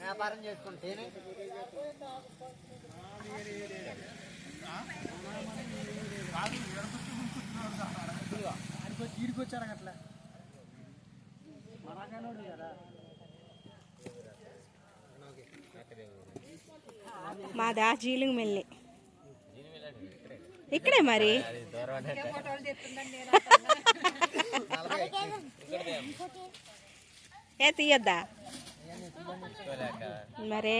వ్యాపారం చేసుకుంటేనే తీరుకొచ్చారు అట్లా మరాకానోడు కదా. మాదా జీలింగ్ మెల్లి ఇక్కడే మరి. ఏ తీయద్దా మరే.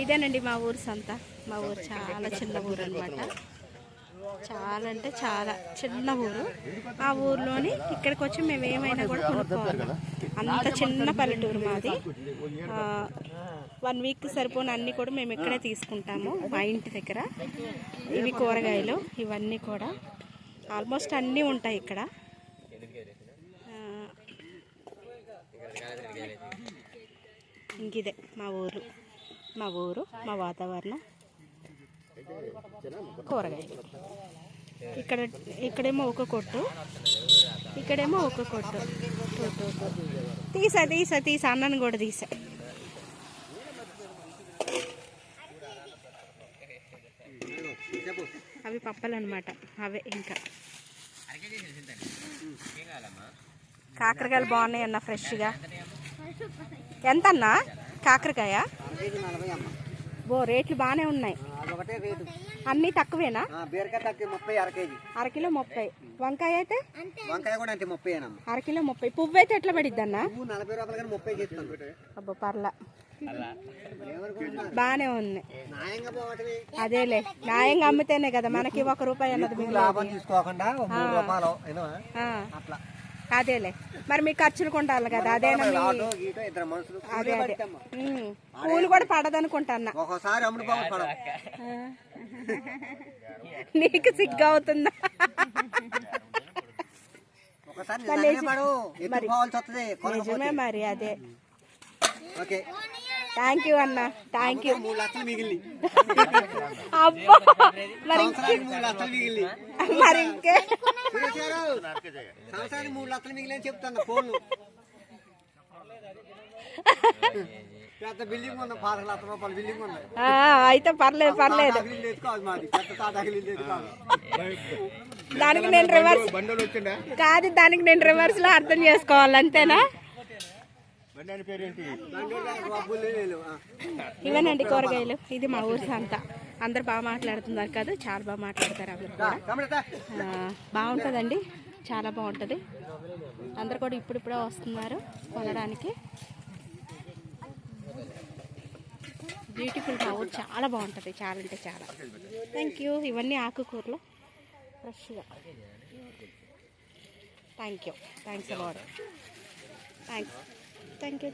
ఇదేనండి మా ఊరు సంత. మా ఊరు చాలా చిన్న ఊరు అనమాట. చాలా అంటే చాలా చిన్న ఊరు. ఆ ఊర్లోని ఇక్కడికి వచ్చి మేము ఏమైనా కూడా కొనుక్కోవాలి. అంత చిన్న పల్లెటూరు మాది. 1 వీక్ సరిపోయిన అన్నీ కూడా మేము ఇక్కడే తీసుకుంటాము మా ఇంటి దగ్గర. ఇవి కూరగాయలు ఇవన్నీ కూడా ఆల్మోస్ట్ అన్నీ ఉంటాయి ఇక్కడ. ఇంకిదే మా ఊరు మా వాతావరణం. కూరగాయలు ఇక్కడేమో ఒక కొట్టు, ఇక్కడేమో ఒక కొట్టు. తీసా అన్నను కూడా తీసా. అవి పప్పలు అనమాట. అవే ఇంకా కాకరకాయలు బాగున్నాయి అన్న ఫ్రెష్గా. ఎంత అన్నా కాకరకాయ? రేట్లు బాగానే ఉన్నాయి. అన్ని తక్కువేనా? అరకిలో 30. వంకాయ అయితే అరకిలో 30. పువ్వు అయితే ఎట్లా పడిద్ది అన్న? అబ్బో పర్లా బాగానే ఉంది. అదేలే న్యాయంగా అమ్మితేనే కదా మనకి 1 రూపాయి అన్నది. అదేలే మరి మీ ఖర్చులు కొంటారు కదా. అదేనా అదే అదే పూలు కూడా పడదనుకుంటున్నా. నీకు సిగ్గు అవుతుందా? నిజమే మరి. అదే థ్యాంక్ యూ అన్న. Thank you. అబ్బా మరి ఇంకే చెప్తాను. అయితే పర్లేదు దానికి నేను రివర్స్ కాదు, దానికి నేను రివర్స్ లో అర్థం చేసుకోవాలి అంతేనా? ఇవేనండి కూరగాయలు. ఇది మా ఊరు సంత. అందరు బాగా మాట్లాడుతున్నారు కదా, చాలా బాగా మాట్లాడతారు అందరు కూడా. బాగుంటుందండి, చాలా బాగుంటుంది. అందరు కూడా ఇప్పుడిప్పుడే వస్తున్నారు కొనడానికి. బ్యూటిఫుల్. మా ఊరు చాలా బాగుంటుంది, చాలా అంటే చాలా. Thank you. ఇవన్నీ ఆకుకూరలు ఫ్రెష్గా. Thanks a lot. Thanks. Thank you.